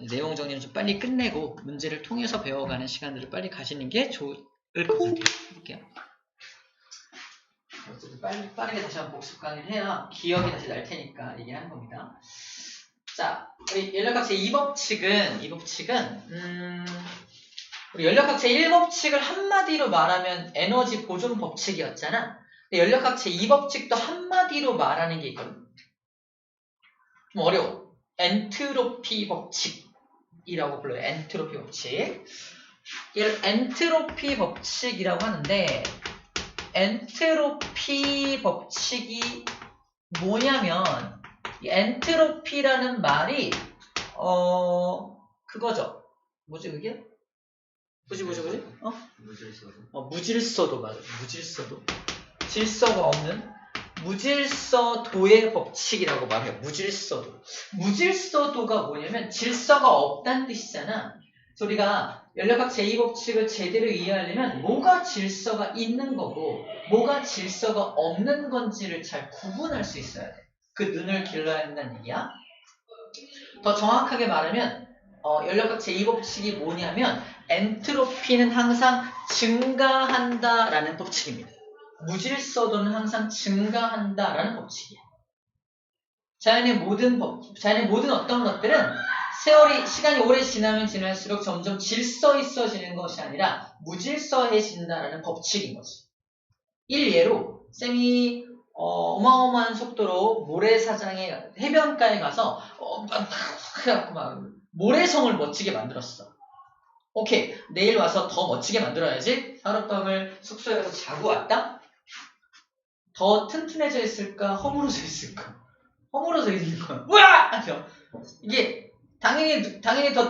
내용 정리는 좀 빨리 끝내고 문제를 통해서 배워가는 시간들을 빨리 가시는 게 좋을 것 같아요. 볼게요. 빠르게 다시 한번 복습 강의를 해야 기억이 다시 날 테니까 얘기하는 겁니다. 자, 우리 연력학제 2법칙은 우리 연력학제 1법칙을 한마디로 말하면 에너지 보존 법칙이었잖아. 근데 연력학제 2법칙도 한마디로 말하는 게 있거든. 좀 어려워. 엔트로피 법칙이라고 불러요. 엔트로피 법칙. 얘를 엔트로피 법칙이라고 하는데, 엔트로피 법칙이 뭐냐면, 이 엔트로피라는 말이 그거죠. 뭐지 그게? 뭐지? 무질서도 맞아. 무질서도. 질서가 없는 무질서도의 법칙이라고 말해요. 무질서도. 무질서도가 뭐냐면 질서가 없다는 뜻이잖아. 그래서 우리가 연력학 제2법칙을 제대로 이해하려면 뭐가 질서가 있는 거고 뭐가 질서가 없는 건지를 잘 구분할 수 있어야 돼. 그 눈을 길러야 한다는 얘기야. 더 정확하게 말하면 연력학 제2법칙이 뭐냐면 엔트로피는 항상 증가한다라는 법칙입니다. 무질서도는 항상 증가한다라는 법칙이에요. 자연의 모든 어떤 것들은 시간이 오래 지나면 지날수록 점점 질서 있어지는 것이 아니라 무질서해진다라는 법칙인 거지. 일예로 쌤이 어마어마한 속도로 모래사장에 해변가에 가서 막 모래성을 멋지게 만들었어. 오케이, 내일 와서 더 멋지게 만들어야지. 하룻밤을 숙소에 가서 자고 왔다? 더 튼튼해져 있을까? 허물어져 있을까? 허물어져 있는 거야. 우와! 이게 당연히 더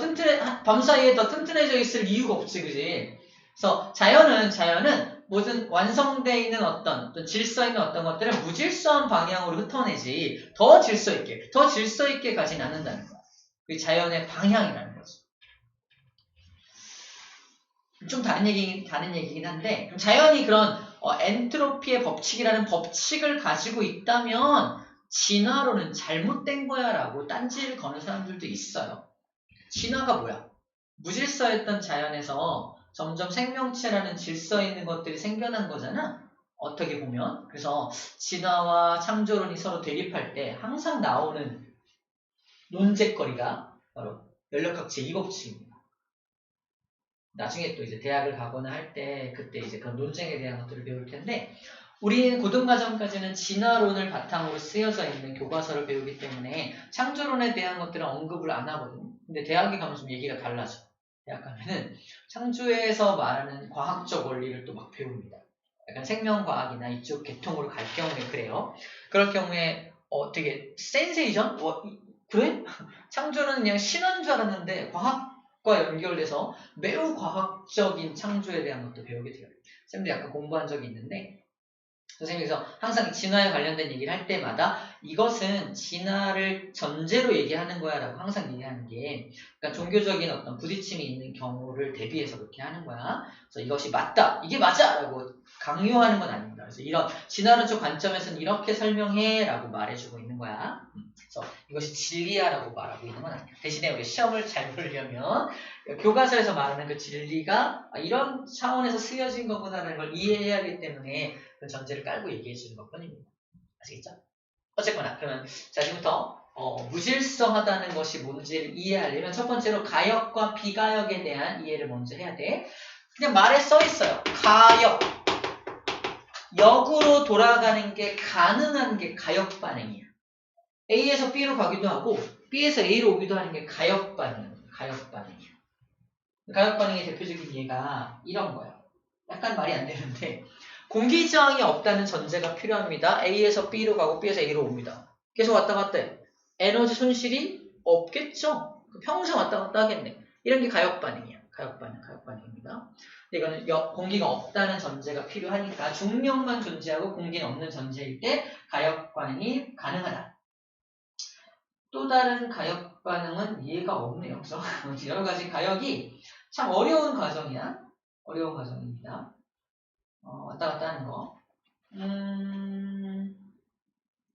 밤 사이에 더 튼튼해져 있을 이유가 없지, 그지? 그래서 자연은 모든 완성되어 있는 어떤 질서 있는 어떤 것들을 무질서한 방향으로 흩어내지 더 질서 있게 가진 않는다는 거야. 그게 자연의 방향이라는 거지. 좀 다른 얘기긴 한데 자연이 그런 엔트로피의 법칙이라는 법칙을 가지고 있다면 진화론은 잘못된 거야 라고 딴지를 거는 사람들도 있어요. 진화가 뭐야? 무질서했던 자연에서 점점 생명체라는 질서 있는 것들이 생겨난 거잖아. 어떻게 보면. 그래서 진화와 창조론이 서로 대립할 때 항상 나오는 논쟁거리가 바로 연력학 제2법칙입니다. 나중에 또 이제 대학을 가거나 할 때 그때 이제 그런 논쟁에 대한 것들을 배울 텐데 우리는 고등과정까지는 진화론을 바탕으로 쓰여져 있는 교과서를 배우기 때문에 창조론에 대한 것들은 언급을 안 하거든요. 근데 대학에 가면 좀 얘기가 달라져. 대학 가면은 창조에서 말하는 과학적 원리를 또 막 배웁니다. 약간 생명과학이나 이쪽 계통으로 갈 경우에 그래요. 그럴 경우에 되게 센세이션? 그래? 창조는 그냥 신화인 줄 알았는데 과학과 연결돼서 매우 과학적인 창조에 대한 것도 배우게 돼요. 쌤도 약간 공부한 적이 있는데 선생님께서 항상 진화에 관련된 얘기를 할 때마다 이것은 진화를 전제로 얘기하는 거야 라고 항상 얘기하는 게 그러니까 종교적인 어떤 부딪힘이 있는 경우를 대비해서 그렇게 하는 거야. 그래서 이것이 맞다, 이게 맞아 라고 강요하는 건 아닙니다. 그래서 이런 진화론적 관점에서는 이렇게 설명해 라고 말해주고 있는 거야. 그래서 이것이 진리야 라고 말하고 있는 건 아니야. 대신에 우리 시험을 잘 보려면 교과서에서 말하는 그 진리가 이런 차원에서 쓰여진 거구나라는 걸 이해해야 하기 때문에 그 전제를 깔고 얘기해 주는 것뿐입니다. 아시겠죠? 어쨌거나 그러면 자 지금부터 무질서하다는 것이 뭔지를 이해하려면 첫 번째로 가역과 비가역에 대한 이해를 먼저 해야 돼. 그냥 말에 써 있어요. 가역. 역으로 돌아가는 게 가능한 게 가역 반응이야. A에서 B로 가기도 하고 B에서 A로 오기도 하는 게 가역 반응이야. 가역 반응의 대표적인 예가 이런 거예요. 약간 말이 안 되는데 공기저항이 없다는 전제가 필요합니다. A에서 B로 가고 B에서 A로 옵니다. 계속 왔다 갔다 해. 에너지 손실이 없겠죠? 평생 왔다 갔다 하겠네. 이런 게 가역 반응이야. 가역 반응입니다. 이거는 공기가 없다는 전제가 필요하니까 중력만 존재하고 공기는 없는 전제일 때 가역 반응이 가능하다. 또 다른 가역 반응은 이해가 없네요. 그래서 여러 가지 가역이 참 어려운 과정이야. 어려운 과정입니다. 왔다 갔다 하는 거.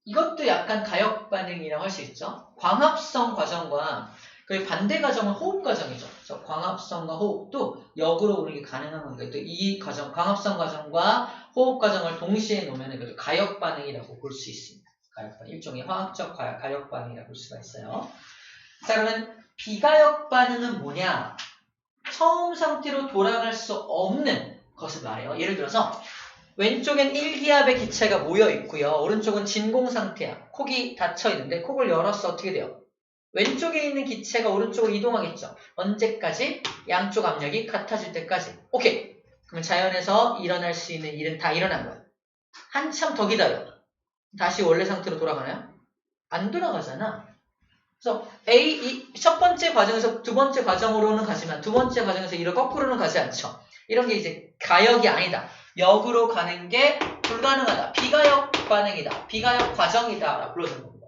이것도 약간 가역 반응이라고 할 수 있죠. 광합성 과정과 그리고 반대 과정은 호흡 과정이죠. 그래서 광합성과 호흡도 역으로 오는 게 가능한 건데 또 이 과정, 광합성 과정과 호흡 과정을 동시에 놓으면 이것도 가역 반응이라고 볼 수 있습니다. 가역 반응, 일종의 화학적 가역 반응이라고 볼 수가 있어요. 자, 그러면 비가역 반응은 뭐냐? 처음 상태로 돌아갈 수 없는 것을 말해요. 예를 들어서 왼쪽엔 1기압의 기체가 모여 있고요. 오른쪽은 진공 상태야. 콕이 닫혀 있는데 콕을 열었어. 어떻게 돼요? 왼쪽에 있는 기체가 오른쪽으로 이동하겠죠. 언제까지? 양쪽 압력이 같아질 때까지. 오케이. 그럼 자연에서 일어날 수 있는 일은 다 일어난 거야. 한참 더 기다려. 다시 원래 상태로 돌아가나요? 안 돌아가잖아. 그래서 첫 번째 과정에서 두 번째 과정으로는 가지만 두 번째 과정에서 이를 거꾸로는 가지 않죠. 이런 게 이제 가역이 아니다. 역으로 가는 게 불가능하다. 비가역 반응이다. 비가역 과정이다. 라고 불러주는 겁니다.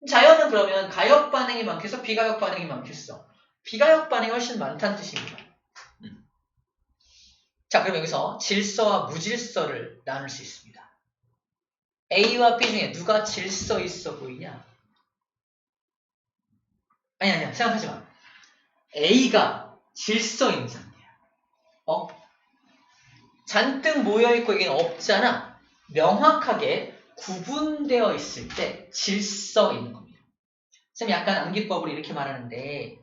자연은 그러면 가역 반응이 많겠어? 비가역 반응이 많겠어? 비가역 반응이 훨씬 많다는 뜻입니다. 자, 그럼 여기서 질서와 무질서를 나눌 수 있습니다. A와 B 중에 누가 질서 있어 보이냐? 아니야. 생각하지 마. A가 질서 있는 상태야. 잔뜩 모여있고 여기는 없잖아. 명확하게 구분되어 있을 때 질서 있는 겁니다. 쌤 약간 암기법으로 이렇게 말하는데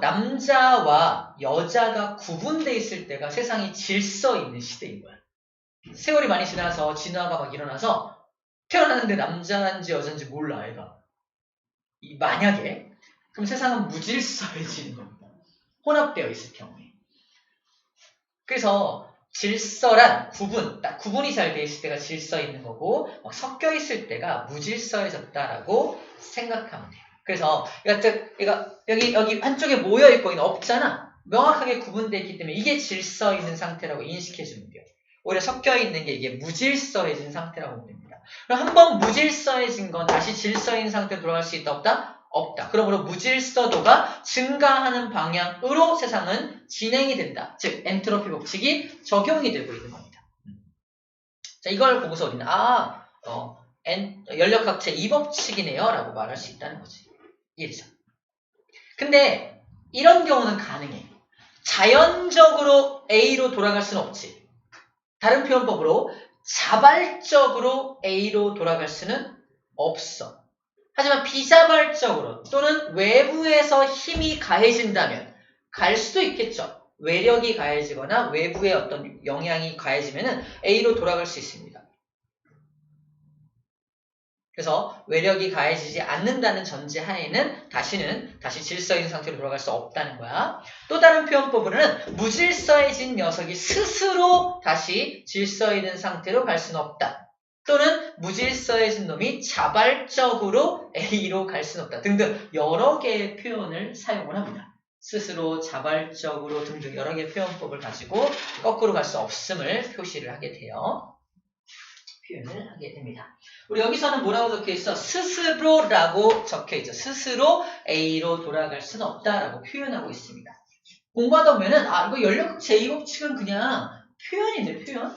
남자와 여자가 구분되어 있을 때가 세상이 질서 있는 시대인 거야. 세월이 많이 지나서 진화가 막 일어나서 태어났는데 남자인지 여자인지 몰라 애가. 만약에 그럼 세상은 무질서해지는 겁니다. 혼합되어 있을 경우에. 그래서 질서란 구분, 딱 구분이 잘 돼 있을 때가 질서 있는 거고 막 섞여 있을 때가 무질서해졌다라고 생각하면 돼요. 그래서 여기 한쪽에 모여 있고 있는 없잖아. 명확하게 구분되어 있기 때문에 이게 질서 있는 상태라고 인식해 주면 돼요. 오히려 섞여 있는 게 이게 무질서해진 상태라고 보면 됩니다. 그럼 한번 무질서해진 건 다시 질서 있는 상태로 돌아갈 수 있다 없다? 없다. 그러므로 무질서도가 증가하는 방향으로 세상은 진행이 된다. 즉 엔트로피 법칙이 적용이 되고 있는 겁니다. 자, 이걸 보고서 우리는 연력학체 2법칙이네요 라고 말할 수 있다는 거지. 이해되죠? 근데 이런 경우는 가능해. 자연적으로 A로 돌아갈 수는 없지. 다른 표현법으로 자발적으로 A로 돌아갈 수는 없어. 하지만 비자발적으로 또는 외부에서 힘이 가해진다면 갈 수도 있겠죠. 외력이 가해지거나 외부의 어떤 영향이 가해지면 A로 돌아갈 수 있습니다. 그래서 외력이 가해지지 않는다는 전제 하에는 다시 질서 있는 상태로 돌아갈 수 없다는 거야. 또 다른 표현법으로는 무질서해진 녀석이 스스로 다시 질서 있는 상태로 갈 수는 없다. 또는 무질서해진 놈이 자발적으로 A로 갈 수는 없다. 등등 여러 개의 표현을 사용을 합니다. 스스로, 자발적으로 등등 여러 개의 표현법을 가지고 거꾸로 갈 수 없음을 표시를 하게 돼요. 표현을 하게 됩니다. 우리 여기서는 뭐라고 적혀있어? 스스로라고 적혀있죠. 스스로 A로 돌아갈 수는 없다라고 표현하고 있습니다. 공부하다 보면은 이거 연력학 제2법칙은 그냥 표현인데 표현?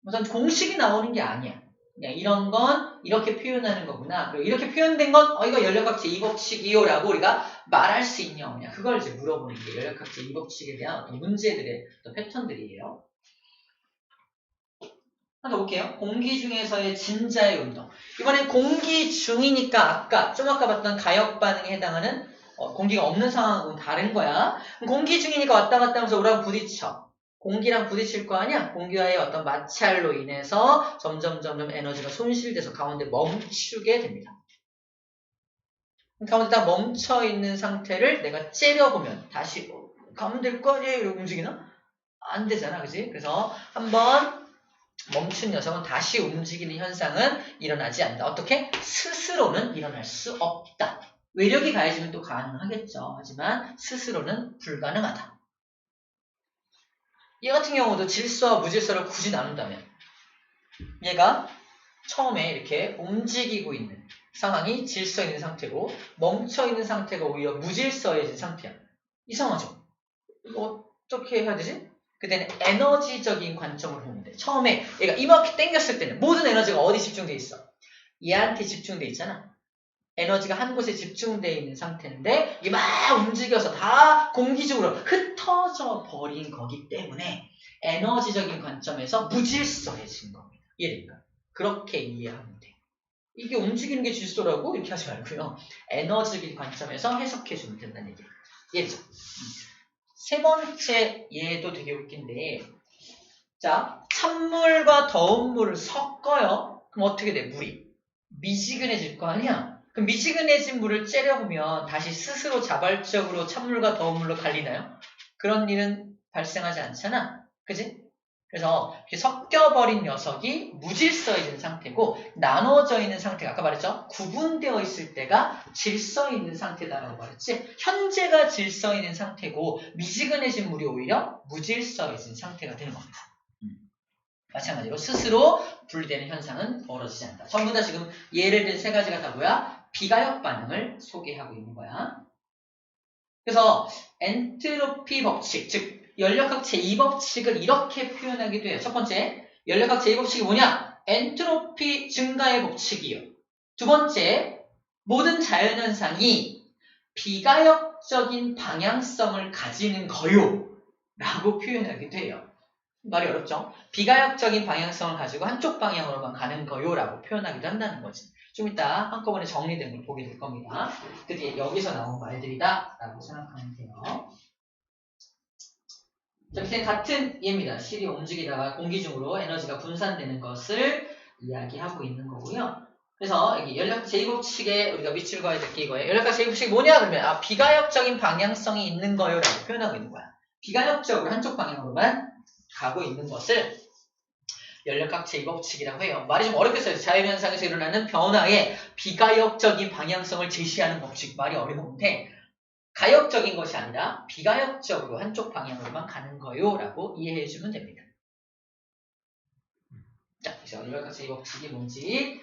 무슨 공식이 나오는 게 아니야. 그냥 이런 건 이렇게 표현하는 거구나. 그리고 이렇게 표현된 건 이거 연력학 제2법칙이요 라고 우리가 말할 수 있냐 없냐. 그걸 이제 물어보는 게 연력학 제2법칙에 대한 어떤 문제들의 어떤 패턴들이에요. 하나 볼게요. 공기 중에서의 진자의 운동. 이번엔 공기 중이니까 좀 아까 봤던 가역 반응에 해당하는 공기가 없는 상황은 다른 거야. 공기 중이니까 왔다 갔다 하면서 우리랑 부딪혀. 공기랑 부딪힐 거 아니야? 공기와의 어떤 마찰로 인해서 점점 에너지가 손실돼서 가운데 멈추게 됩니다. 가운데 딱 멈춰있는 상태를 내가 째려보면 다시 가면 될 거 아니에요? 이러고 움직이나? 안 되잖아. 그지? 그래서 한번 멈춘 녀석은 다시 움직이는 현상은 일어나지 않는다. 어떻게? 스스로는 일어날 수 없다. 외력이 가해지면 또 가능하겠죠. 하지만 스스로는 불가능하다. 얘 같은 경우도 질서와 무질서를 굳이 나눈다면 얘가 처음에 이렇게 움직이고 있는 상황이 질서 있는 상태고 멈춰있는 상태가 오히려 무질서해진 상태야. 이상하죠? 이거 어떻게 해야 되지? 그때는 에너지적인 관점으로 보면 돼. 처음에 얘가 이렇게 당겼을 때는 모든 에너지가 어디 집중돼 있어? 얘한테 집중돼 있잖아. 에너지가 한 곳에 집중되어 있는 상태인데 이게 막 움직여서 다 공기중으로 흩어져 버린 거기 때문에 에너지적인 관점에서 무질서해진 겁니다. 이해될까? 그렇게 이해하면 돼요. 이게 움직이는 게 질서라고? 이렇게 하지 말고요. 에너지적인 관점에서 해석해주면 된다는 얘기예요. 이해되죠? 세 번째 예도 되게 웃긴데 자, 찬물과 더운 물을 섞어요. 그럼 어떻게 돼? 물이 미지근해질 거 아니야? 그럼 미지근해진 물을 째려보면 다시 스스로 자발적으로 찬물과 더운 물로 갈리나요? 그런 일은 발생하지 않잖아. 그지? 그래서 이렇게 섞여버린 녀석이 무질서해진 상태고 나눠져 있는 상태가 아까 말했죠? 구분되어 있을 때가 질서 있는 상태다라고 말했지. 현재가 질서 있는 상태고 미지근해진 물이 오히려 무질서해진 상태가 되는 겁니다. 마찬가지로 스스로 분리되는 현상은 벌어지지 않는다. 전부 다 지금 예를 든 세 가지가 다 뭐야? 비가역 반응을 소개하고 있는 거야. 그래서 엔트로피 법칙, 즉 연력학 제2법칙을 이렇게 표현하기도 해요. 첫 번째, 연력학 제2법칙이 뭐냐? 엔트로피 증가의 법칙이요. 두 번째, 모든 자연현상이 비가역적인 방향성을 가지는 거요. 라고 표현하기도 해요. 말이 어렵죠? 비가역적인 방향성을 가지고 한쪽 방향으로만 가는 거요라고 표현하기도 한다는 거지. 좀 이따 한꺼번에 정리된 걸 보게 될 겁니다. 그게 여기서 나온 말들이다 라고 생각하면 돼요. 자, 밑에 같은 예입니다. 실이 움직이다가 공기 중으로 에너지가 분산되는 것을 이야기하고 있는 거고요. 그래서 여기 연력 제2법칙에 우리가 밑줄 그어야 될 게 이거예요. 연력학 제2법칙이 뭐냐 그러면 비가역적인 방향성이 있는 거요 라고 표현하고 있는 거야. 비가역적으로 한쪽 방향으로만 가고 있는 것을 연력학 제2법칙이라고 해요. 말이 좀 어렵겠어요. 자연현상에서 일어나는 변화의 비가역적인 방향성을 제시하는 법칙. 말이 어려운데 가역적인 것이 아니라 비가역적으로 한쪽 방향으로만 가는 거요 라고 이해해주면 됩니다. 자, 그래서 연력학 제2법칙이 뭔지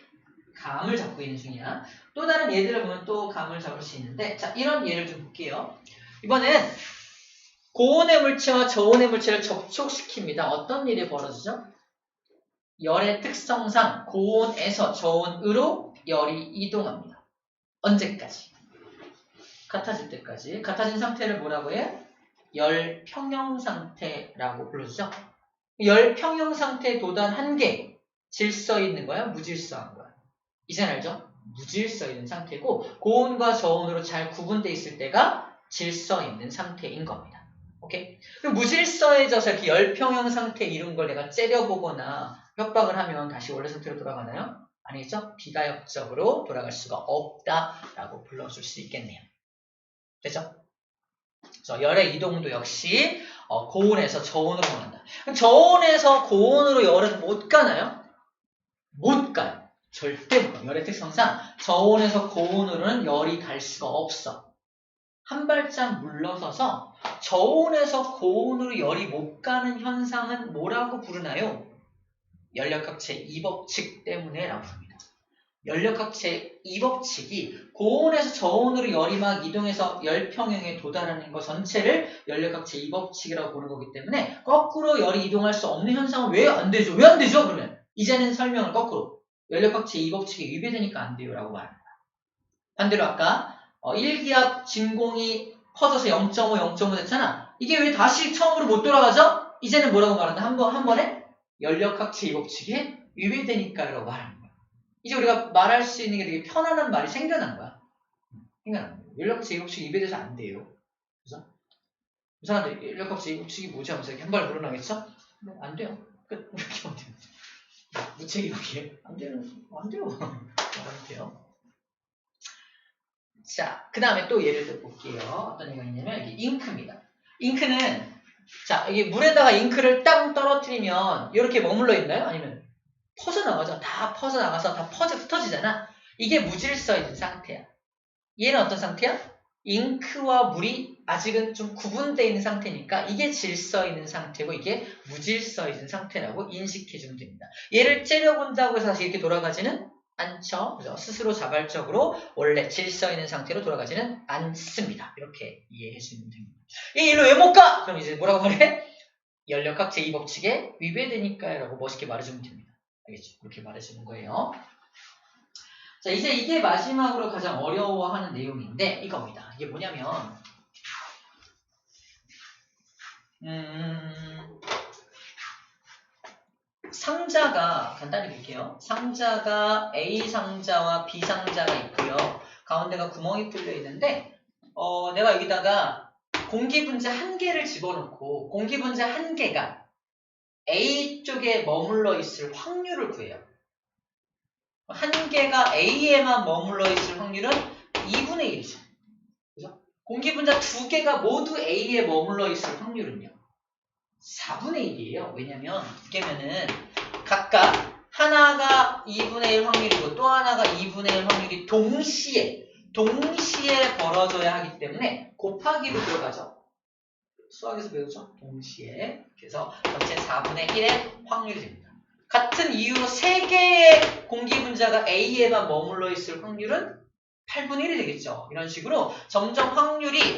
감을 잡고 있는 중이야. 또 다른 예들을 보면 또 감을 잡을 수 있는데 자, 이런 예를 좀 볼게요. 이번엔 고온의 물체와 저온의 물체를 접촉시킵니다. 어떤 일이 벌어지죠? 열의 특성상 고온에서 저온으로 열이 이동합니다. 언제까지? 같아질 때까지. 같아진 상태를 뭐라고 해? 열 평형 상태라고 불러주죠. 열 평형 상태에 도달한 게 질서 있는 거야? 무질서한 거야? 이제는 알죠? 무질서 있는 상태고 고온과 저온으로 잘 구분되어 있을 때가 질서 있는 상태인 겁니다. 오케이? 그럼 무질서해져서 이렇게 열평형 상태에 이룬 걸 내가 째려보거나 협박을 하면 다시 원래 상태로 돌아가나요? 아니죠? 비가역적으로 돌아갈 수가 없다라고 불러줄 수 있겠네요. 됐죠? 그래서 열의 이동도 역시 고온에서 저온으로 간다. 그럼 저온에서 고온으로 열은 못 가나요? 못 가요. 절대 못 가요. 열의 특성상 저온에서 고온으로는 열이 갈 수가 없어. 한 발짝 물러서서 저온에서 고온으로 열이 못 가는 현상은 뭐라고 부르나요? 연력학 제2법칙 때문에 라고 합니다. 연력학 제2법칙이 고온에서 저온으로 열이 막 이동해서 열평형에 도달하는 것 전체를 연력학 제2법칙이라고 부르는 거기 때문에 거꾸로 열이 이동할 수 없는 현상은 왜 안 되죠? 왜 안 되죠? 그러면 이제는 설명을 거꾸로 연력학 제2법칙에 위배되니까 안 돼요 라고 말합니다. 반대로 아까 1기압 진공이 커져서 0.5, 0.5 됐잖아. 이게 왜 다시 처음으로 못 돌아가죠? 이제는 뭐라고 말한다? 한 번에 연력학 제2법칙에 위배되니까라고 말하는 거야. 이제 우리가 말할 수 있는 게 되게 편안한 말이 생겨난 거야. 생겨난 거야. 연력학 제2법칙이 위배돼서 안 돼요. 그래서 이 사람들 연력학 제2법칙이 뭐지 하면서 이렇게 한 발 물어나겠어? 안 돼요. 끝. 이렇게 하면 돼요. 무책임하게. 안 돼요. 안 돼요. 말하면 돼요. 자, 그 다음에 또 예를 들어 볼게요. 어떤 얘기가 있냐면, 여기 잉크입니다. 잉크는, 자, 이게 물에다가 잉크를 땅 떨어뜨리면, 이렇게 머물러 있나요? 아니면, 퍼져나가죠? 다 퍼져나가서 다 흩어지잖아? 이게 무질서 있는 상태야. 얘는 어떤 상태야? 잉크와 물이 아직은 좀 구분되어 있는 상태니까, 이게 질서 있는 상태고, 이게 무질서 있는 상태라고 인식해주면 됩니다. 얘를 째려본다고 해서 다시 이렇게 돌아가지는 않죠. 그래서 스스로 자발적으로 원래 질서 있는 상태로 돌아가지는 않습니다. 이렇게 이해해주면 됩니다. 얘 일로 왜 못 가? 그럼 이제 뭐라고 말해? 연력학 제2법칙에 위배되니까 라고 멋있게 말해주면 됩니다. 알겠죠? 그렇게 말해주는 거예요. 자, 이제 이게 마지막으로 가장 어려워하는 내용인데 이겁니다. 이게 뭐냐면 상자가 간단히 볼게요. 상자가 A 상자와 B 상자가 있고요. 가운데가 구멍이 뚫려 있는데 내가 여기다가 공기분자 한 개를 집어넣고 공기분자 한 개가 A 쪽에 머물러 있을 확률을 구해요. 한 개가 A에만 머물러 있을 확률은 2분의 1이죠. 그죠? 공기분자 두 개가 모두 A에 머물러 있을 확률은요. 4분의 1이에요. 왜냐면 이게면은 각각 하나가 2분의 1 확률이고 또 하나가 2분의 1 확률이 동시에 벌어져야 하기 때문에 곱하기로 들어가죠. 수학에서 배우죠. 동시에. 그래서 전체 4분의 1의 확률이 됩니다. 같은 이유로 3개의 공기분자가 A에만 머물러 있을 확률은 8분의 1이 되겠죠. 이런 식으로 점점 확률이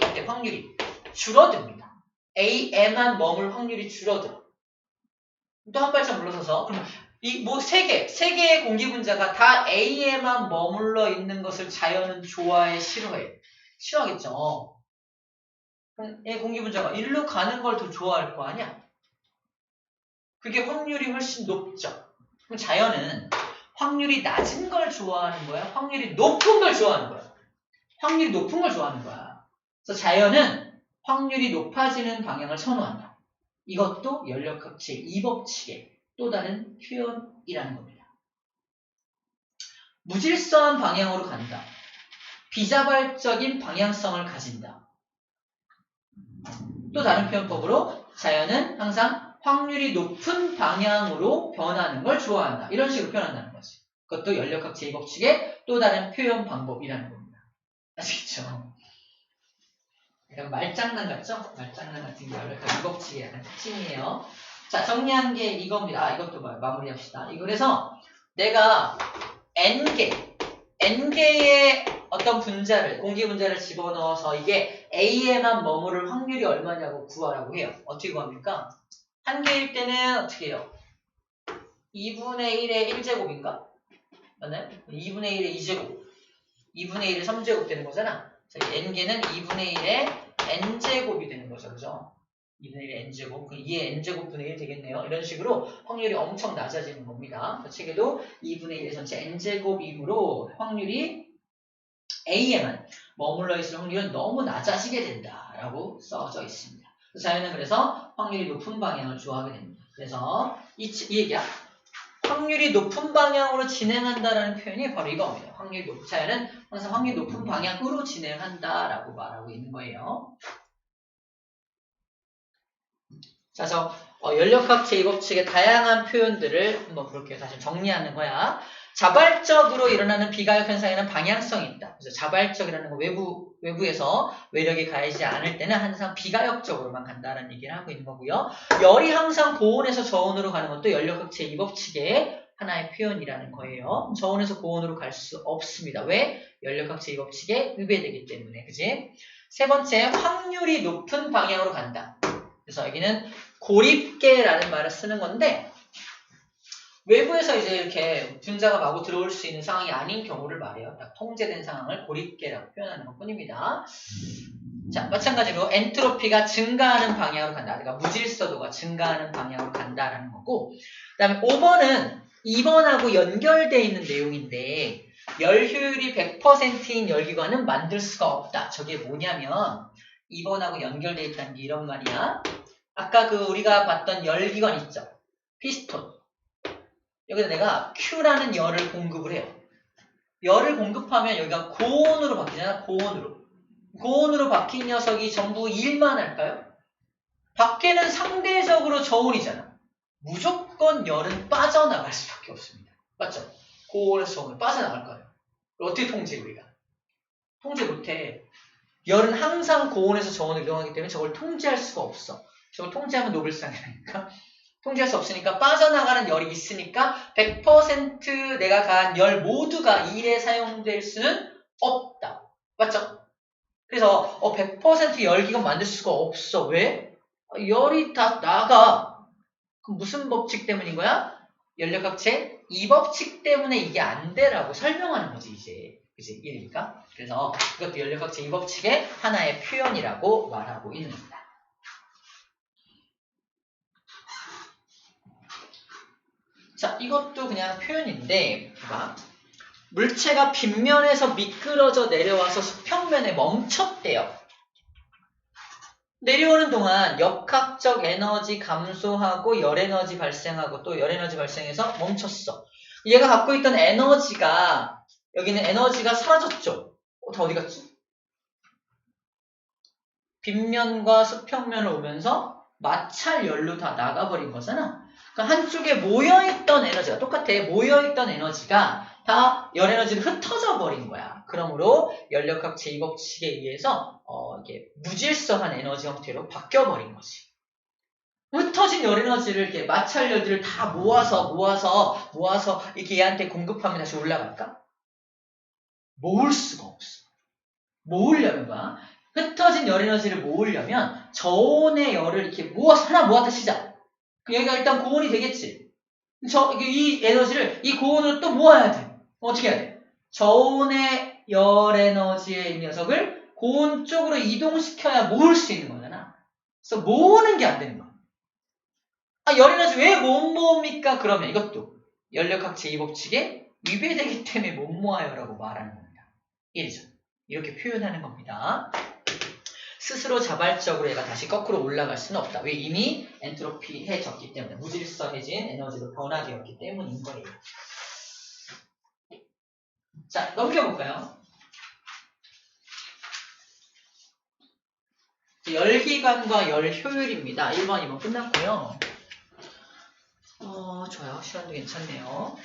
줄어듭니다. A에만 머물 확률이 줄어들어. 또 한 발짝 물러서서 그럼 이 뭐 3개의 공기분자가 다 A에만 머물러 있는 것을 자연은 좋아해, 싫어해? 싫어하겠죠. 그럼 A 공기분자가 일로 가는 걸 더 좋아할 거 아니야? 그게 확률이 훨씬 높죠. 그럼 자연은 확률이 낮은 걸 좋아하는 거야? 확률이 높은 걸 좋아하는 거야? 확률이 높은 걸 좋아하는 거야. 그래서 자연은 확률이 높아지는 방향을 선호한다. 이것도 연력학 제2법칙의 또 다른 표현이라는 겁니다. 무질서한 방향으로 간다. 비자발적인 방향성을 가진다. 또 다른 표현법으로 자연은 항상 확률이 높은 방향으로 변하는 걸 좋아한다. 이런 식으로 표현한다는 거지. 그것도 연력학 제2법칙의 또 다른 표현 방법이라는 겁니다. 아시겠죠? 약간 말장난 같죠? 말장난 같은 게 연력학 제2법칙의 약간 특징이에요. 자, 정리한 게 이겁니다. 이것도 마무리합시다. 그래서 내가 N개의 어떤 분자를, 공기 분자를 집어넣어서 이게 A에만 머무를 확률이 얼마냐고 구하라고 해요. 어떻게 구합니까? 한 개일 때는 어떻게 해요? 2분의 1의 1제곱인가? 맞나요? 2분의 1의 2제곱. 2분의 1의 3제곱 되는 거잖아. N개는 2분의 1의 N제곱이 되는 거죠. 그죠? 2분의 1의 N제곱. 그 2의 N제곱분의 1 되겠네요. 이런 식으로 확률이 엄청 낮아지는 겁니다. 그 책에도 2분의 1의 전체 N제곱이므로 확률이 A에만 머물러 있을 확률은 너무 낮아지게 된다라고 써져 있습니다. 자연은 그래서 확률이 높은 방향을 좋아하게 됩니다. 그래서 이 얘기야. 확률이 높은 방향으로 진행한다라는 표현이 바로 이겁니다. 자연은 항상 확률이 높은 방향으로 진행한다라고 말하고 있는 거예요. 자, 그래서 연력학 제2법칙의 다양한 표현들을 한번 볼게요. 다시 정리하는 거야. 자발적으로 일어나는 비가역 현상에는 방향성이 있다. 그래서 자발적이라는 건 외부에서 외력이 가해지지 않을 때는 항상 비가역적으로만 간다는 얘기를 하고 있는 거고요. 열이 항상 고온에서 저온으로 가는 것도 연력학 제2법칙의 하나의 표현이라는 거예요. 저온에서 고온으로 갈 수 없습니다. 왜? 연력학 제2법칙에 위배되기 때문에. 그지? 세 번째, 확률이 높은 방향으로 간다. 그래서 여기는 고립계라는 말을 쓰는 건데 외부에서 이제 이렇게 분자가 마구 들어올 수 있는 상황이 아닌 경우를 말해요. 딱 통제된 상황을 고립계라고 표현하는 것 뿐입니다. 자, 마찬가지로 엔트로피가 증가하는 방향으로 간다. 그러니까 무질서도가 증가하는 방향으로 간다라는 거고 그 다음에 5번은 2번하고 연결되어 있는 내용인데 열 효율이 100%인 열기관은 만들 수가 없다. 저게 뭐냐면 2번하고 연결되어 있다는 게 이런 말이야. 아까 우리가 봤던 열기관 있죠? 피스톤. 여기다 내가 Q라는 열을 공급을 해요. 열을 공급하면 여기가 고온으로 바뀌잖아. 고온으로 바뀐 녀석이 전부 일만 할까요? 밖에는 상대적으로 저온이잖아. 무조건 열은 빠져나갈 수밖에 없습니다. 맞죠? 고온에서 저온을 빠져나갈 거예요. 어떻게 통제해 우리가? 통제 못해. 열은 항상 고온에서 저온을 이동하기 때문에 저걸 통제할 수가 없어. 저걸 통제하면 노벨상이라니까. 통제할 수 없으니까 빠져나가는 열이 있으니까 100% 내가 가한 열 모두가 일에 사용될 수는 없다. 맞죠? 그래서 100% 열기관 만들 수가 없어. 왜? 열이 다 나가. 그럼 무슨 법칙 때문인 거야? 연력학체 이 법칙 때문에 이게 안 돼라고 설명하는 거지, 이제. 그치? 이해됩니까? 그래서 이것도 연력학적 이 법칙의 하나의 표현이라고 말하고 있는 겁니다. 자, 이것도 그냥 표현인데, 봐봐. 물체가 빗면에서 미끄러져 내려와서 수평면에 멈췄대요. 내려오는 동안 역학적 에너지 감소하고 열에너지 발생하고 또 열에너지 발생해서 멈췄어. 얘가 갖고 있던 에너지가, 여기는 에너지가 사라졌죠? 다 어디 갔지? 빗면과 수평면을 오면서 마찰 열로 다 나가버린 거잖아. 그러니까 한쪽에 모여있던 에너지가 똑같아. 모여있던 에너지가 다 열에너지로 흩어져 버린 거야. 그러므로 연력학 제2법칙에 의해서 이게 무질서한 에너지 형태로 바뀌어버린 거지. 흩어진 열에너지를 이렇게 마찰열들을 다 모아서 이렇게 얘한테 공급하면 다시 올라갈까? 모을 수가 없어. 모으려는 거야. 흩어진 열에너지를 모으려면 저온의 열을 이렇게 모아서 하나 모았다 치자. 여기가 일단 고온이 되겠지. 이 에너지를 이 고온으로 또 모아야 돼. 어떻게 해야 돼? 저온의 열 에너지의 이 녀석을 고온 쪽으로 이동시켜야 모을 수 있는 거잖아. 그래서 모으는 게 안 되는 거야. 열 에너지 왜 못 모읍니까? 그러면 이것도 연력학 제2법칙에 위배되기 때문에 못 모아요라고 말하는 겁니다. 이래죠. 이렇게 표현하는 겁니다. 스스로 자발적으로 얘가 다시 거꾸로 올라갈 수는 없다. 왜? 이미 엔트로피해졌기 때문에, 무질서해진 에너지로 변화되었기 때문인 거예요. 자, 넘겨볼까요? 열기관과 열효율입니다. 1번, 2번 끝났고요. 좋아요. 시간도 괜찮네요.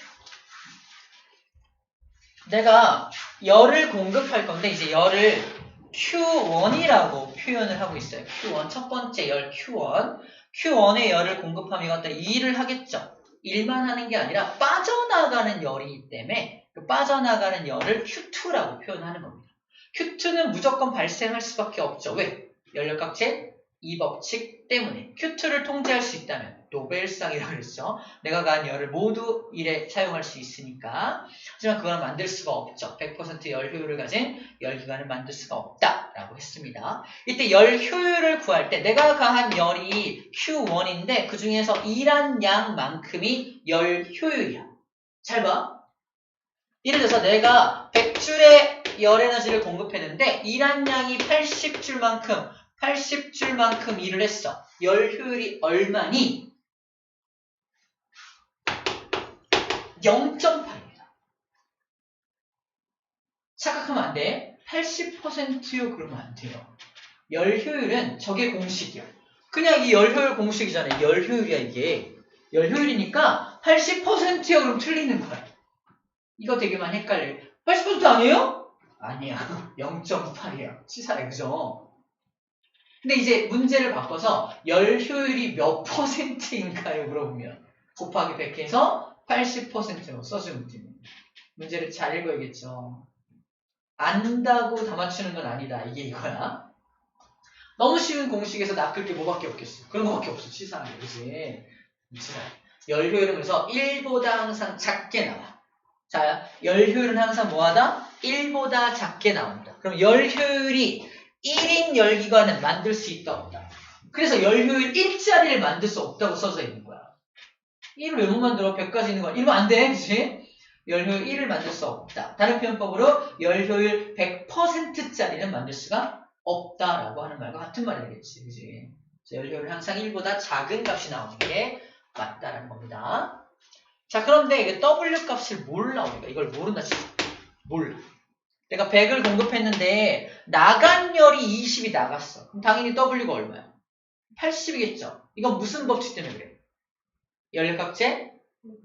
내가 열을 공급할 건데, 이제 열을 Q1이라고 표현을 하고 있어요. Q1, 첫 번째 열 Q1. Q1의 열을 공급하면 이것들이 일을 하겠죠. 일만 하는 게 아니라 빠져나가는 열이기 때문에 그 빠져나가는 열을 Q2라고 표현하는 겁니다. Q2는 무조건 발생할 수밖에 없죠. 왜? 연력학 제2법칙 때문에. Q2를 통제할 수 있다면 노벨상이라고 그랬죠. 내가 가한 열을 모두 일에 사용할 수 있으니까. 하지만 그걸 만들 수가 없죠. 100% 열 효율을 가진 열기관을 만들 수가 없다라고 했습니다. 이때 열 효율을 구할 때 내가 가한 열이 Q1인데 그 중에서 일한 양만큼이 열 효율이야. 잘 봐. 예를 들어서 내가 100줄의 열 에너지를 공급했는데 일한 양이 80줄만큼 일을 했어. 열 효율이 얼마니? 0.8입니다. 착각하면 안 돼. 80%요 그러면 안 돼요. 열 효율은 저게 공식이야. 그냥 이 열 효율 공식이잖아요. 열 효율이야 이게. 열 효율이니까 80%요 그럼 틀리는 거야. 이거 되게 많이 헷갈려요. 80% 아니에요? 아니야. 0.8이야. 치사해, 그죠? 근데 이제 문제를 바꿔서 열 효율이 몇 %인가요? 물어보면 곱하기 100해서 80%로 써주면 됩니다. 문제를 잘 읽어야겠죠. 안다고 다 맞추는 건 아니다. 이게 이거야. 너무 쉬운 공식에서 낚을 게 뭐밖에 없겠어. 그런 거밖에 없어. 치사하게. 그치? 열 효율은 그래서 1보다 항상 작게 나와. 자, 열 효율은 항상 뭐하다? 1보다 작게 나온다. 그럼 열 효율이 1인 열기관은 만들 수 있다 없다. 그래서 열 효율 1짜리를 만들 수 없다고 써져 있는 거야. 1을 왜 못 만들어? 100까지 있는 거야. 이러면 안 돼. 그치? 열 효율 1을 만들 수 없다. 다른 표현법으로 열 효율 100%짜리는 만들 수가 없다라고 하는 말과 같은 말이 되겠지. 그치? 열 효율은 항상 1보다 작은 값이 나오는 게 맞다라는 겁니다. 자, 그런데 이게 W 값을 몰라, 우리가. 이걸 모른다, 진짜. 몰라. 내가 100을 공급했는데, 나간 열이 20이 나갔어. 그럼 당연히 W가 얼마야? 80이겠죠? 이건 무슨 법칙 때문에 그래? 연력학제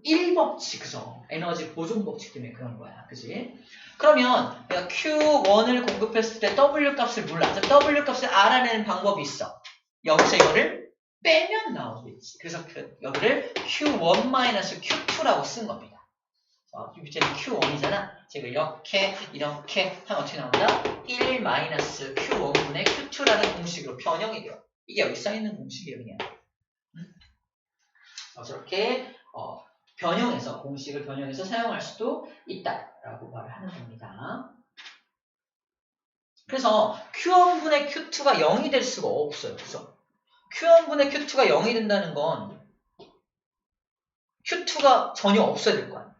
1법칙, 그죠? 에너지 보존 법칙 때문에 그런 거야. 그지? 그러면 내가 Q1을 공급했을 때 W 값을 몰라. W 값을 알아내는 방법이 있어. 여기서 이거를 빼면 나오겠지. 그래서 여기를 Q1-Q2라고 쓴 겁니다. 밑에는 Q1이잖아. 제가 이렇게 하면 어떻게 나온다? 1-Q1분의 Q2라는 공식으로 변형이 돼요. 이게 여기 써있는 공식이에요. 그냥. 저렇게 변형해서 공식을 변형해서 사용할 수도 있다라고 말을 하는 겁니다. 그래서 Q1분의 Q2가 0이 될 수가 없어요. 그죠? Q1분의 Q2가 0이 된다는 건 Q2가 전혀 없어야 될 거 아니야.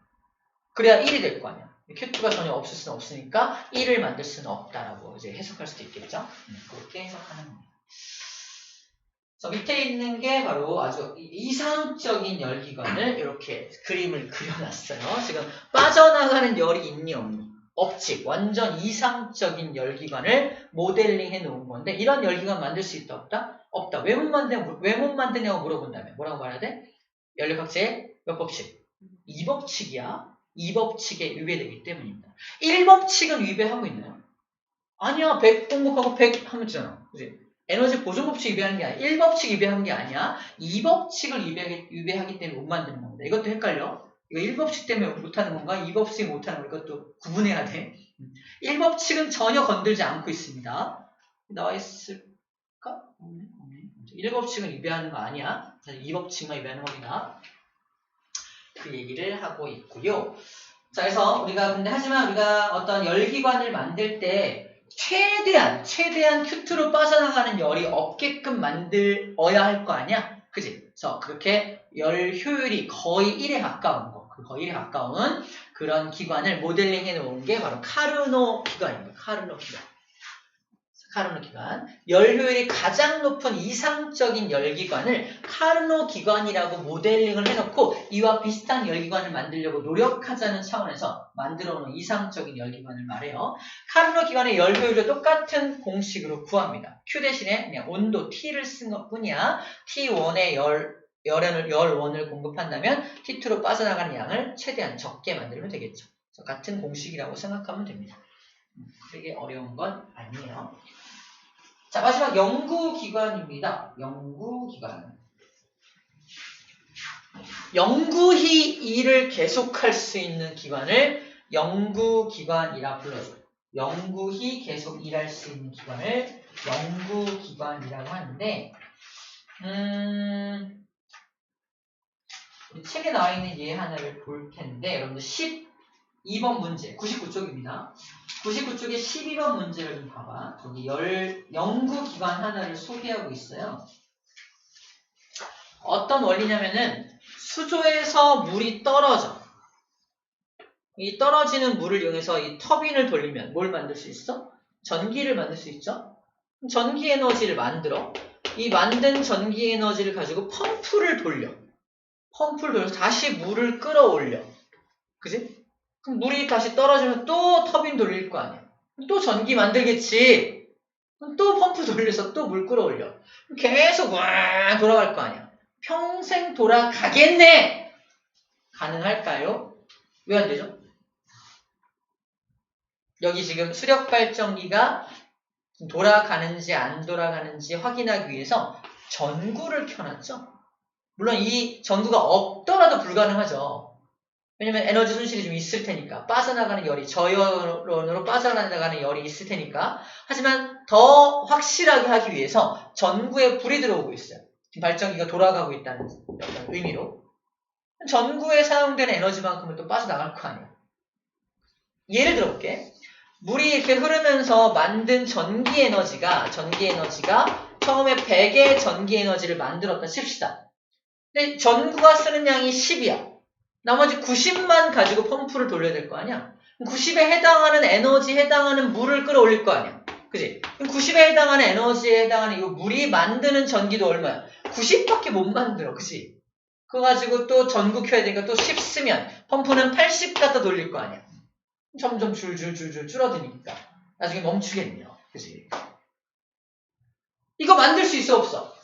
그래야 1이 될 거 아니야. Q2가 전혀 없을 수는 없으니까 1을 만들 수는 없다라고 이제 해석할 수도 있겠죠. 그렇게 해석하는 겁니다. 밑에 있는 게 바로 아주 이상적인 열기관을 이렇게 그림을 그려놨어요. 지금 빠져나가는 열이 있니 없니? 없지. 완전 이상적인 열기관을 모델링 해놓은 건데 이런 열기관 만들 수 있다 없다? 없다. 왜 못 만드냐고 물어본다면 뭐라고 말해야 돼? 연력학제의 몇 법칙? 2법칙이야. 2법칙에 위배되기 때문입니다. 1법칙은 위배하고 있나요? 아니야. 100 공급하고 100 하면 되잖아. 그치? 에너지 보존법칙 위배하는 게 아니야. 1법칙 위배하는 게 아니야. 2법칙을 위배하기 때문에 못 만드는 겁니다. 이것도 헷갈려. 이거 1법칙 때문에 못하는 건가? 2법칙 못하는 거 이것도 구분해야 돼. 1법칙은 전혀 건들지 않고 있습니다. 나와 있을까? 1법칙은 위배하는 거 아니야. 2법칙만 위배하는 겁니다. 그 얘기를 하고 있고요. 자, 그래서 하지만 우리가 어떤 열기관을 만들 때 최대한 Q2로 빠져나가는 열이 없게끔 만들어야 할 거 아니야? 그지? 그래서 그렇게 열 효율이 거의 1에 가까운 거, 거의 1에 가까운 그런 기관을 모델링 해 놓은 게 바로 카르노 기관입니다. 카르노 기관. 열 효율이 가장 높은 이상적인 열기관을 카르노 기관이라고 모델링을 해놓고 이와 비슷한 열기관을 만들려고 노력하자는 차원에서 만들어 놓은 이상적인 열기관을 말해요. 카르노 기관의 열 효율을 똑같은 공식으로 구합니다. Q 대신에 그냥 온도 T를 쓴 것뿐이야. T1의 열원을 공급한다면 T2로 빠져나가는 양을 최대한 적게 만들면 되겠죠. 그래서 같은 공식이라고 생각하면 됩니다. 되게 어려운 건 아니에요. 자, 마지막 연구기관입니다. 영구히 일을 계속할 수 있는 기관을 연구기관이라 불러줘요. 영구히 계속 일할 수 있는 기관을 연구기관이라고 하는데 우리 책에 나와 있는 예 하나를 볼 텐데 여러분들 12번 문제 99쪽입니다. 99쪽에 12번 문제를 좀 봐봐. 거기 연구기관 하나를 소개하고 있어요. 어떤 원리냐면은 수조에서 물이 떨어져. 이 떨어지는 물을 이용해서 이 터빈을 돌리면 뭘 만들 수 있어? 전기를 만들 수 있죠? 전기 에너지를 만들어. 이 만든 전기 에너지를 가지고 펌프를 돌려서 다시 물을 끌어올려. 그지? 그럼 물이 다시 떨어지면 또 터빈 돌릴 거 아니야. 또 전기 만들겠지. 그럼 또 펌프 돌려서 또 물 끌어올려. 계속 와 돌아갈 거 아니야. 평생 돌아가겠네. 가능할까요? 왜 안 되죠? 여기 지금 수력 발전기가 돌아가는지 안 돌아가는지 확인하기 위해서 전구를 켜놨죠. 물론 이 전구가 없더라도 불가능하죠. 왜냐면 에너지 손실이 좀 있을 테니까. 빠져나가는 열이, 저열원으로 빠져나가는 열이 있을 테니까. 하지만 더 확실하게 하기 위해서 전구에 불이 들어오고 있어요. 지금 발전기가 돌아가고 있다는 어떤 의미로. 전구에 사용되는 에너지만큼은 또 빠져나갈 거 아니야. 예를 들어볼게. 물이 이렇게 흐르면서 만든 전기 에너지가 처음에 100의 전기 에너지를 만들었다 칩시다. 근데 전구가 쓰는 양이 10이야. 나머지 90만 가지고 펌프를 돌려야 될 거 아니야? 90에 해당하는 해당하는 물을 끌어올릴 거 아니야? 그지? 90에 해당하는 에너지에 해당하는 이 물이 만드는 전기도 얼마야? 90밖에 못 만들어. 그지? 그거 가지고 또 전구 켜야 되니까 또 10 쓰면 펌프는 80 갖다 돌릴 거 아니야? 점점 줄줄줄줄 줄어드니까 나중에 멈추겠네요. 그지? 이거 만들 수 있어 없어?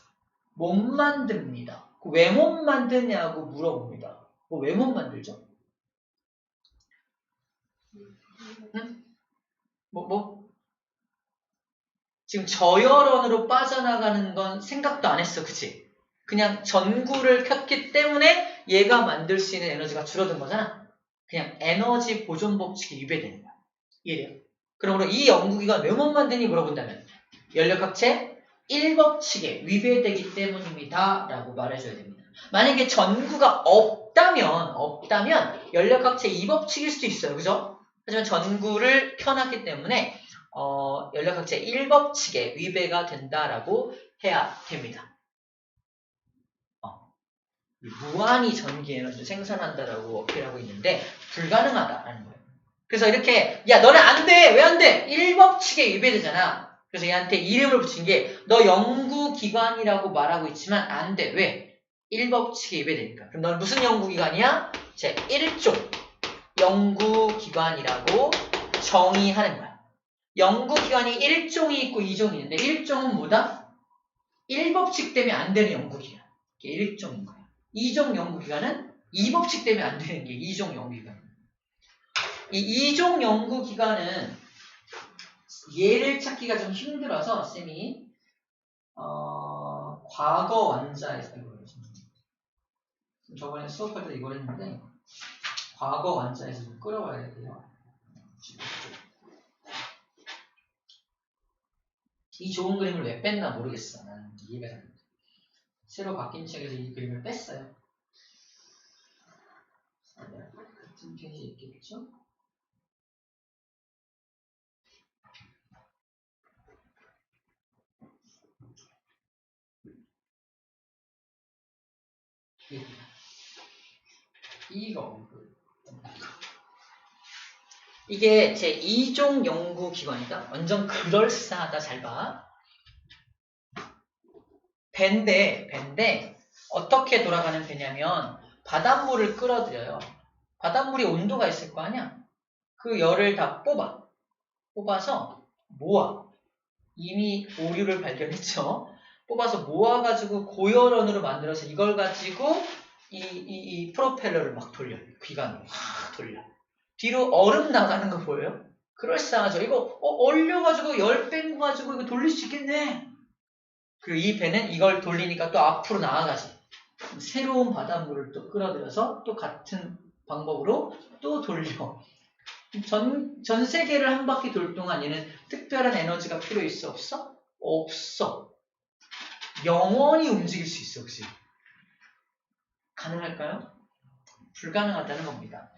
못 만듭니다. 왜 못 만드냐고 물어봅니다. 왜 못 만들죠? 응? 지금 저열원으로 빠져나가는 건 생각도 안 했어. 그치? 그냥 전구를 켰기 때문에 얘가 만들 수 있는 에너지가 줄어든 거잖아. 그냥 에너지 보존 법칙이 위배되는 거야. 이해돼요? 그러므로 이 연구기관 왜 못 만드니 물어본다면 연력학체 1법칙에 위배되기 때문입니다. 라고 말해줘야 됩니다. 만약에 전구가 없다면 연력학체 2법칙일 수도 있어요. 그죠? 하지만 전구를 켜놨기 때문에 연력학체 1법칙에 위배가 된다라고 해야 됩니다. 무한히 전기 에너지를 생산한다라고 어필하고 있는데 불가능하다라는 거예요. 그래서 이렇게 야 너는 안 돼! 왜 안 돼? 1법칙에 위배되잖아. 그래서 얘한테 이름을 붙인 게 너 연구기관이라고 말하고 있지만 안 돼. 왜? 1법칙에 위배되니까. 그럼 너는 무슨 연구기관이야? 제 1종 연구기관이라고 정의하는 거야. 연구기관이 1종이 있고 2종이 있는데 1종은 뭐다? 1법칙 때문에 안 되는 연구기관. 이게 1종인 거야. 2종 연구기관은 2법칙 때문에 안 되는 게 2종 연구기관. 이 2종 연구기관은 얘를 찾기가 좀 힘들어서 쌤이 과거 완자에서 이걸 저번에 수업할 때 이걸 했는데 과거 완자에서 좀 끌어와야 돼요. 이 좋은 그림을 왜 뺐나 모르겠어. 나는 이해가 안 돼. 새로 바뀐 책에서 이 그림을 뺐어요. 같은 페이지 있겠죠? 이게 제 2종 연구기관이다. 완전 그럴싸하다. 잘 봐. 배인데 어떻게 돌아가는 배냐면 바닷물을 끌어들여요. 바닷물이 온도가 있을 거 아니야? 그 열을 다 뽑아서 모아. 이미 오류를 발견했죠. 뽑아서 모아가지고 고열원으로 만들어서 이걸 가지고 이 프로펠러를 막 돌려요. 기관으로 막 돌려. 뒤로 얼음 나가는 거 보여요? 그럴싸하죠. 이거 얼려가지고 열 뺀 거 가지고 이거 돌릴 수 있겠네. 그리고 이 배는 이걸 돌리니까 또 앞으로 나아가지. 새로운 바닷물을 또 끌어들여서 또 같은 방법으로 또 돌려. 전 세계를 한 바퀴 돌 동안 얘는 특별한 에너지가 필요 있어? 없어? 없어. 영원히 움직일 수 있어. 혹시 가능할까요? 불가능하다는 겁니다.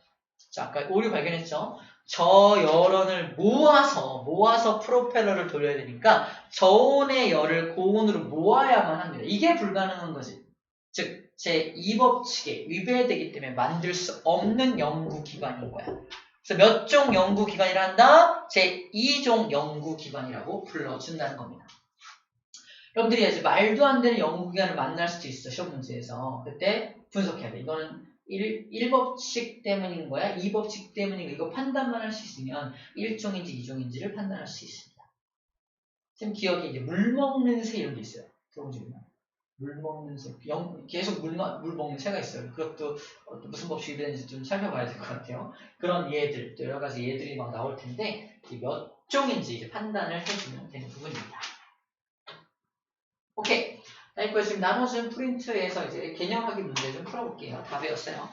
자, 아까 오류 발견했죠? 저열원을 모아서 프로펠러를 돌려야 되니까 저온의 열을 고온으로 모아야만 합니다. 이게 불가능한 거지. 즉, 제2법칙에 위배되기 때문에 만들 수 없는 연구기관인 거야. 그래서 몇 종 연구기관이라 한다? 제2종 연구기관이라고 불러준다는 겁니다. 여러분들이 이제 말도 안 되는 연구기관을 만날 수도 있어. 시험 문제에서. 그때 분석해야 돼. 이거는 1법칙 때문인 거야? 2법칙 때문인 거야? 이거 판단만 할 수 있으면 1종인지 2종인지를 판단할 수 있습니다. 지금 기억에 이제 물 먹는 새 이런 게 있어요. 들어보시면 물 먹는 새. 계속 물 먹는 새가 있어요. 그것도 무슨 법칙이 되는지 좀 살펴봐야 될 것 같아요. 그런 예들, 또 여러 가지 예들이 막 나올 텐데 몇 종인지 이제 판단을 해주면 되는 부분입니다. 오케이. 자, 이거 지금 나눠준 프린트에서 이제 개념 확인 문제 좀 풀어볼게요. 다 배웠어요.